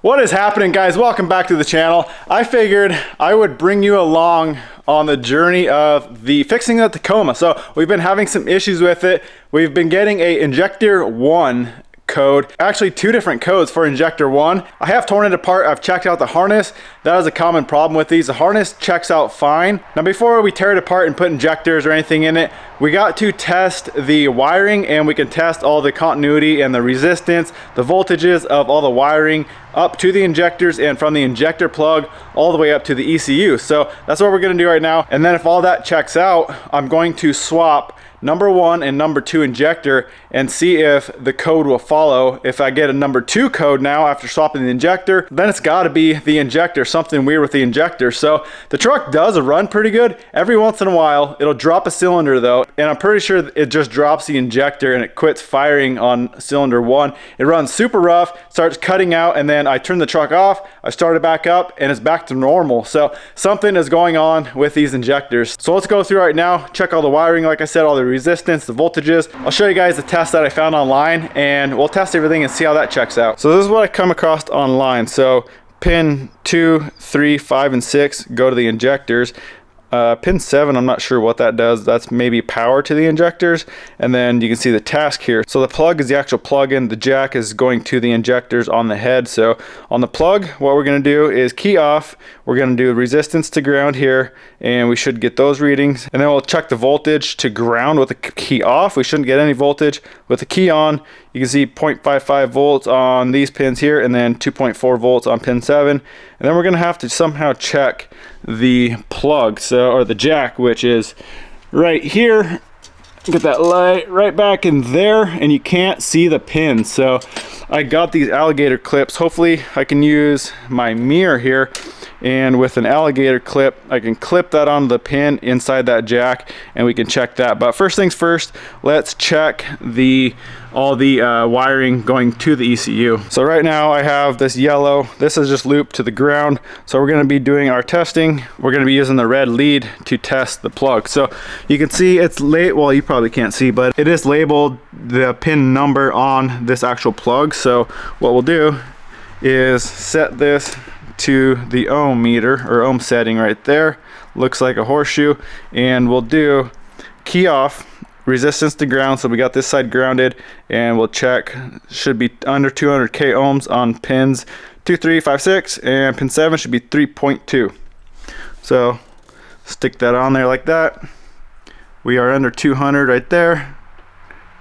What is happening, guys? Welcome back to the channel. I figured I would bring you along on the journey of the fixing the Tacoma. So we've been having some issues with it. We've been getting a Injector 1 code, actually two different codes for Injector 1. I have torn it apart. I've checked out the harness. That is a common problem with these. The harness checks out fine. Now before we tear it apart and put injectors or anything in it, we got to test the wiring, and we can test all the continuity and the resistance, the voltages of all the wiring up to the injectors and from the injector plug all the way up to the ECU. So that's what we're going to do right now. And then if all that checks out, I'm going to swap number 1 and number 2 injector and see if the code will follow. If I get a number 2 code now after swapping the injector, then it's got to be the injector, something weird with the injector. So the truck does run pretty good. Every once in a while it'll drop a cylinder though, and I'm pretty sure it just drops the injector and it quits firing on cylinder 1. It runs super rough, starts cutting out, and then I turn the truck off, I start it back up, and it's back to normal. So something is going on with these injectors. So let's go through right now, check all the wiring, like I said, all the resistance, the voltages. I'll show you guys the test that I found online, and we'll test everything and see how that checks out. So this is what I come across online. So pin 2, 3, 5, and 6 go to the injectors. Pin 7, I'm not sure what that does. That's maybe power to the injectors. And then you can see the task here. So the plug is the actual plug-in. The jack is going to the injectors on the head. So on the plug, what we're going to do is key off. We're going to do resistance to ground here, and we should get those readings. And then we'll check the voltage to ground with the key off. We shouldn't get any voltage. With the key on, you can see 0.55 volts on these pins here, and then 2.4 volts on pin 7. And then we're going to have to somehow check the plug, or the jack, which is right here. Get that light right back in there, and you can't see the pin. So I got these alligator clips. Hopefully I can use my mirror here, and with an alligator clip I can clip that onto the pin inside that jack, and we can check that. But first things first, let's check all the wiring going to the ECU. So right now I have this yellow. This is just looped to the ground. So we're going to be doing our testing. We're going to be using the red lead to test the plug. So you can see it's well, you probably can't see, but it is labeled the pin number on this actual plug. So what we'll do is set this to the ohm meter, or ohm setting right there. Looks like a horseshoe. And we'll do key off, resistance to ground. So we got this side grounded, and we'll check, should be under 200k ohms on pins 2, 3, 5, 6, and pin 7 should be 3.2. So stick that on there like that. We are under 200 right there.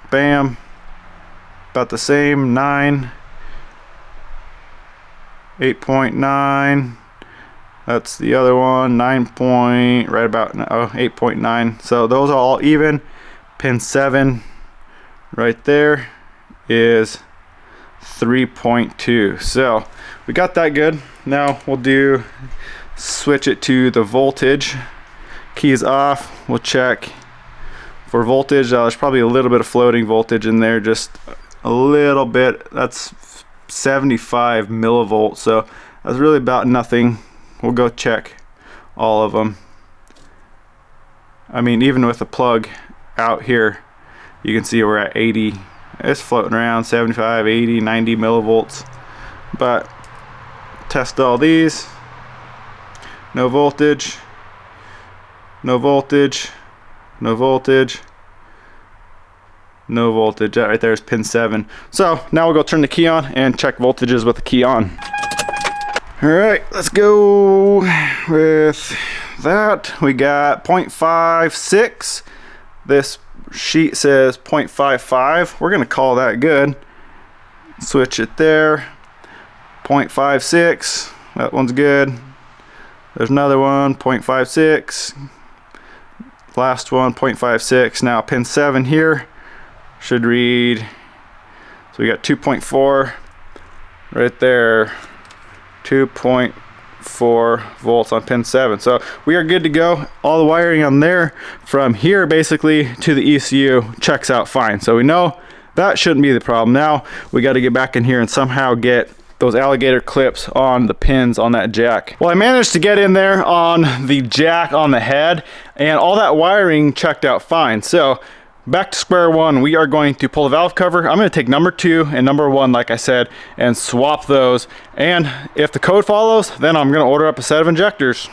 Bam. About the same. 9, 8.9. That's the other one. 9 point, right about 8.9. So those are all even. Pin 7 right there is 3.2. So we got that good. Now we'll switch it to the voltage. Keys off. We'll check for voltage. There's probably a little bit of floating voltage in there, just a little bit. That's 75 millivolts, so that's really about nothing. We'll go check all of them. I mean, even with the plug out here, you can see we're at 80. It's floating around 75, 80, 90 millivolts. But test all these. No voltage, no voltage, no voltage, no voltage. That right there is pin 7. So now we'll go turn the key on and check voltages with the key on. All right, let's go with that. We got 0.56. This sheet says 0.55. We're gonna call that good. Switch it there. 0.56. That one's good. There's another one, 0.56. Last one, 0.56. Now pin 7 here should read, so we got 2.4 right there. 2.4 volts on pin 7. So we are good to go. All the wiring on there from here basically to the ECU checks out fine. So we know that shouldn't be the problem. Now we got to get back in here and somehow get those alligator clips on the pins on that jack. Well, I managed to get in there on the jack on the head, and all that wiring checked out fine. So Back to square one, we are going to pull the valve cover. I'm going to take number 2 and number 1, like I said, and swap those. And if the code follows, then I'm going to order up a set of injectors.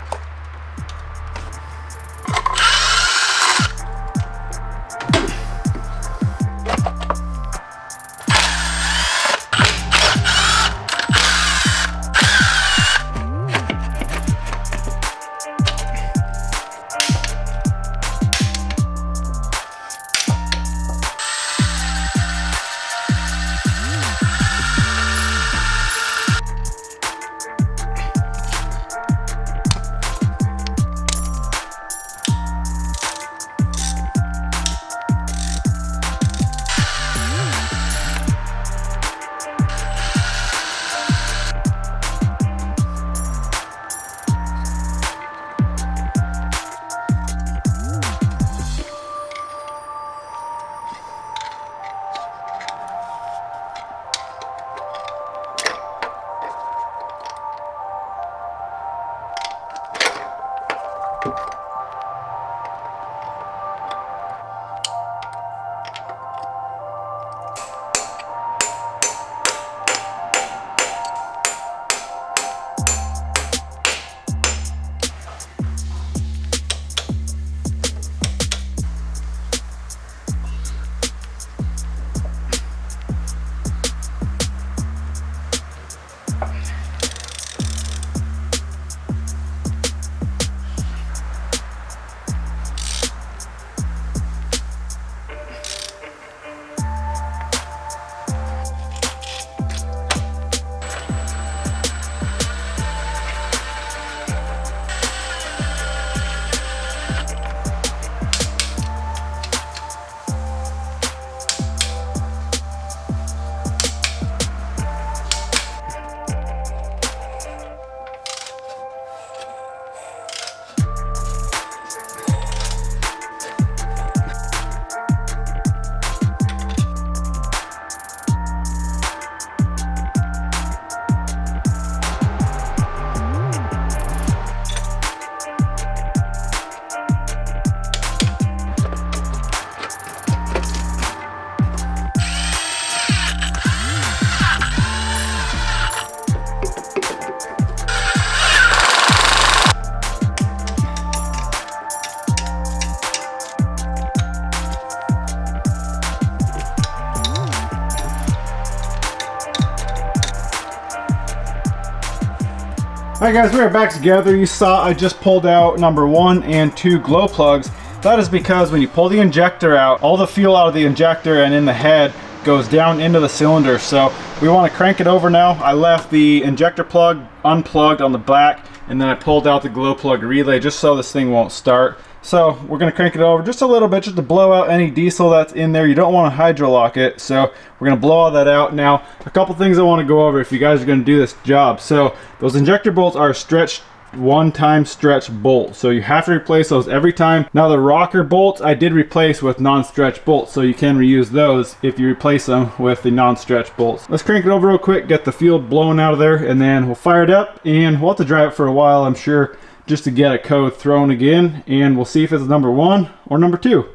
Alright guys, we are back together. You saw I just pulled out number 1 and 2 glow plugs. That is because when you pull the injector out, all the fuel out of the injector and in the head goes down into the cylinder. So we want to crank it over now. I left the injector plug unplugged on the back, and then I pulled out the glow plug relay just so this thing won't start. So we're going to crank it over just a little bit just to blow out any diesel that's in there. You don't want to hydrolock it, so we're going to blow all that out. Now, a couple things I want to go over if you guys are going to do this job. So those injector bolts are stretched one-time stretch bolt, so you have to replace those every time. Now the rocker bolts I did replace with non-stretch bolts, so you can reuse those if you replace them with the non-stretch bolts. Let's crank it over real quick, get the fuel blowing out of there, and then we'll fire it up, and we'll have to drive it for a while, I'm sure, just to get a code thrown again, and we'll see if it's number 1 or number 2.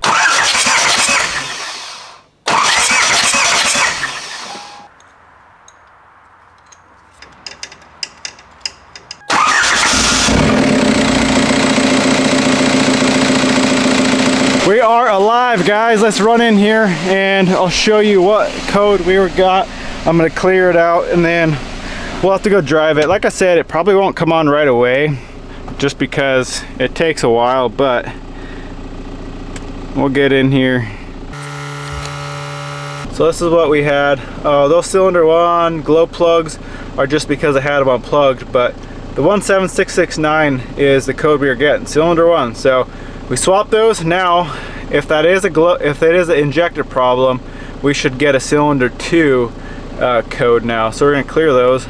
We are alive, guys. Let's run in here and I'll show you what code we got. I'm gonna clear it out and then we'll have to go drive it. Like I said, it probably won't come on right away just because it takes a while, but we'll get in here. So this is what we had. Those cylinder 1 glow plugs are just because I had them unplugged, but the 17669 is the code we are getting, cylinder 1. So we swapped those. Now, if that is an injector problem, we should get a cylinder 2 code now. So we're gonna clear those,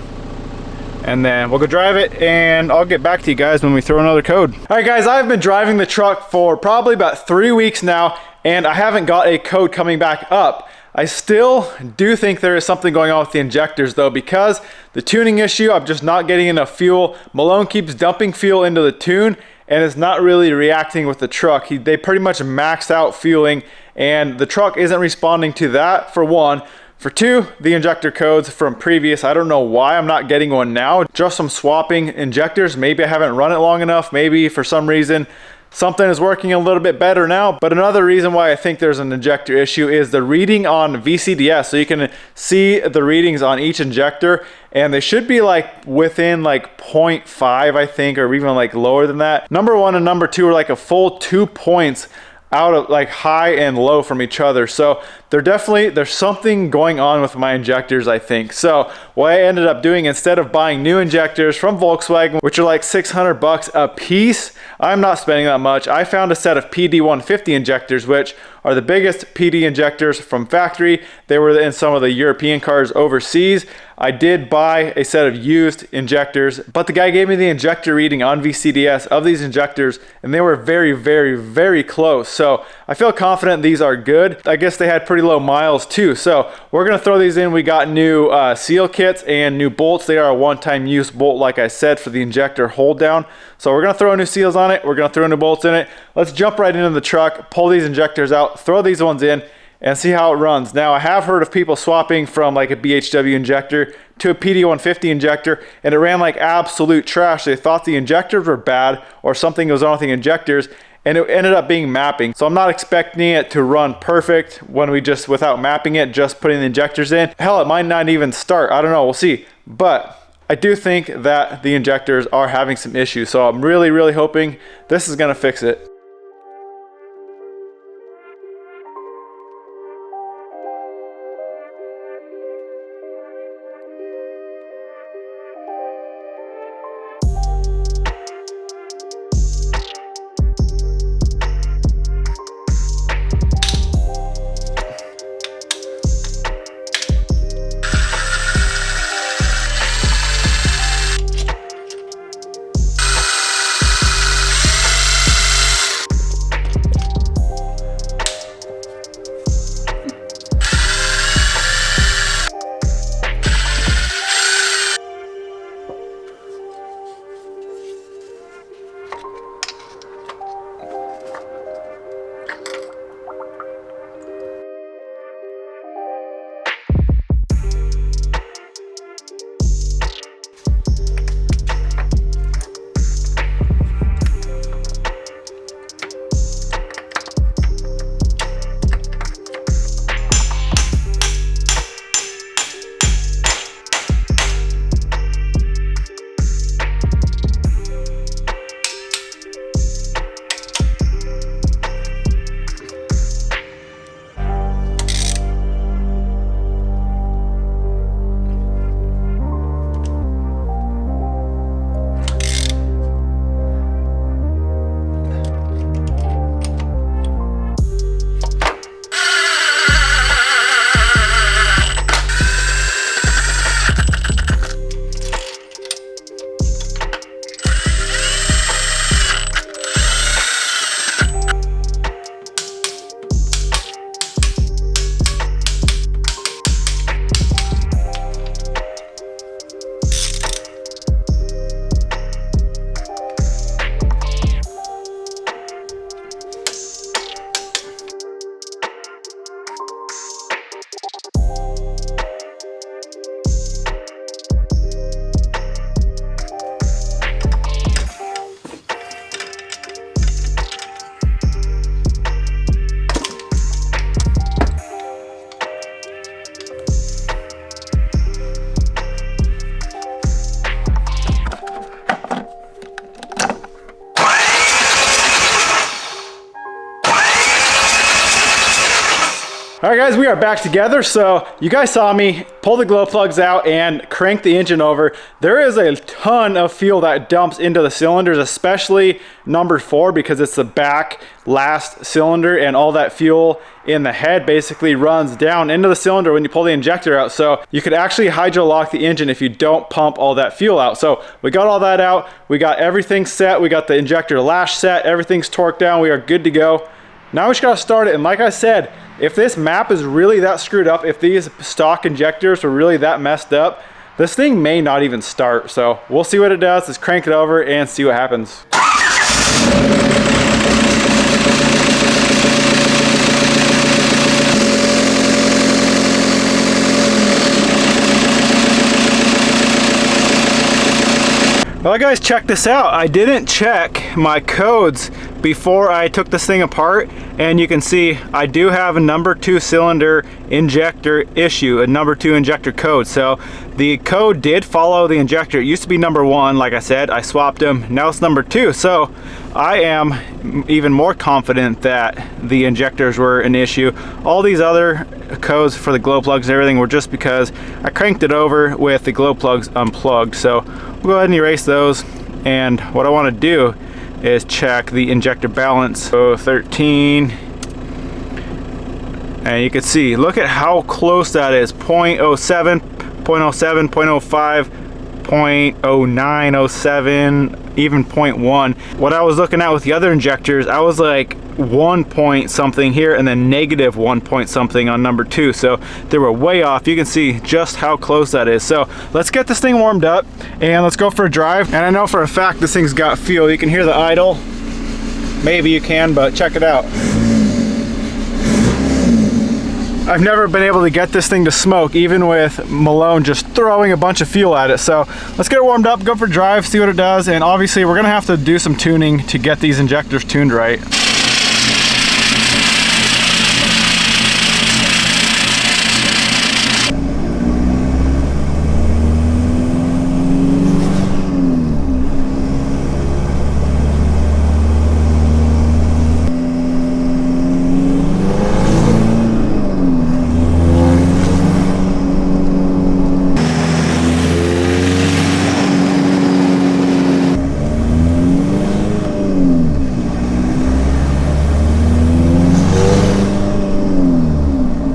and then we'll go drive it, and I'll get back to you guys when we throw another code. All right, guys, I've been driving the truck for probably about 3 weeks now, and I haven't got a code coming back up. I still do think there is something going on with the injectors though, because the tuning issue, I'm just not getting enough fuel. Malone keeps dumping fuel into the tune, and it's not really reacting with the truck. They pretty much maxed out fueling, and the truck isn't responding to that, for one. For two, the injector codes from previous, I don't know why I'm not getting one now. Just some swapping injectors. Maybe I haven't run it long enough. Maybe for some reason something is working a little bit better now. But another reason why I think there's an injector issue is the reading on VCDS. So you can see the readings on each injector, and they should be like within like 0.5, I think, or even like lower than that. Number one and number two are like a full 2 points out of like high and low from each other. So there's something going on with my injectors, I think. So what I ended up doing, instead of buying new injectors from Volkswagen, which are like 600 bucks a piece, I'm not spending that much. I found a set of PD150 injectors, which are the biggest PD injectors from factory. They were in some of the European cars overseas. I did buy a set of used injectors, but the guy gave me the injector reading on VCDS of these injectors, and they were very, very, very close. So I feel confident these are good. I guess they had pretty low miles too. So we're gonna throw these in. We got new seal kits and new bolts. They are a one-time use bolt, like I said, for the injector hold down. So we're gonna throw new seals on it. We're gonna throw new bolts in it. Let's jump right into the truck, pull these injectors out, throw these ones in, and see how it runs. Now, I have heard of people swapping from like a BHW injector to a PD150 injector, and it ran like absolute trash. They thought the injectors were bad or something was wrong with the injectors, and it ended up being mapping. So I'm not expecting it to run perfect when we just, without mapping it, just putting the injectors in. Hell, it might not even start. I don't know, we'll see. But I do think that the injectors are having some issues. So I'm really, really hoping this is gonna fix it. All right guys, we are back together. So you guys saw me pull the glow plugs out and crank the engine over. There is a ton of fuel that dumps into the cylinders, especially number 4, because it's the back last cylinder, and all that fuel in the head basically runs down into the cylinder when you pull the injector out. So you could actually hydro lock the engine if you don't pump all that fuel out. So we got all that out. We got everything set. We got the injector lash set. Everything's torqued down. We are good to go. Now we just gotta start it, and like I said, if this map is really that screwed up, if these stock injectors are really that messed up, this thing may not even start. So we'll see what it does. Let's crank it over and see what happens. Well guys, check this out. I didn't check my codes before I took this thing apart, and you can see I do have a number 2 cylinder injector issue, a number 2 injector code. So the code did follow the injector. It used to be number 1, like I said. I swapped them, now it's number 2. So I am even more confident that the injectors were an issue. All these other codes for the glow plugs and everything were just because I cranked it over with the glow plugs unplugged. So we'll go ahead and erase those, and what I want to do is check the injector balance. So 13, and you can see, look at how close that is. 0.07, 0.07, 0.05, 0.09, 07, even 0.1. What I was looking at with the other injectors, I was like 1 point something here and then negative 1 point something on number 2. So they were way off. You can see just how close that is. So let's get this thing warmed up and let's go for a drive. And I know for a fact this thing's got fuel. You can hear the idle. Maybe you can, but check it out. I've never been able to get this thing to smoke, even with Malone just throwing a bunch of fuel at it. So let's get it warmed up, go for a drive, see what it does. And obviously we're gonna have to do some tuning to get these injectors tuned right.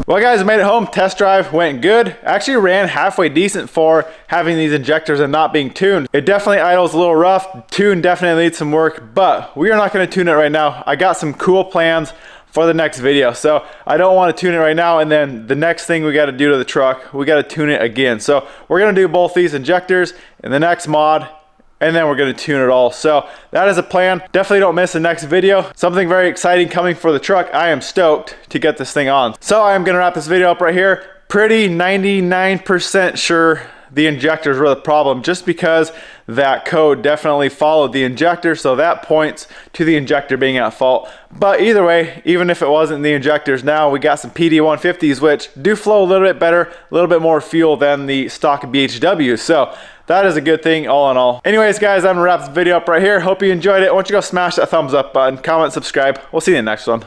Well guys, I made it home. Test drive went good. Actually ran halfway decent for having these injectors and not being tuned. It definitely idles a little rough. Tune definitely needs some work, but we are not going to tune it right now. I got some cool plans for the next video, so I don't want to tune it right now, and then the next thing we got to do to the truck, we got to tune it again. So we're going to do both these injectors in the next mod, and then we're going to tune it all. So that is a plan. Definitely don't miss the next video. Something very exciting coming for the truck. I am stoked to get this thing on. So I am going to wrap this video up right here. Pretty 99% sure the injectors were the problem, just because that code definitely followed the injector, so that points to the injector being at fault. But either way, even if it wasn't the injectors, now we got some PD150s which do flow a little bit better, a little bit more fuel than the stock BHW. So that is a good thing all in all. Anyways guys, I'm gonna wrap this video up right here. Hope you enjoyed it. Why don't you go smash that thumbs up button, comment, subscribe. We'll see you in the next one.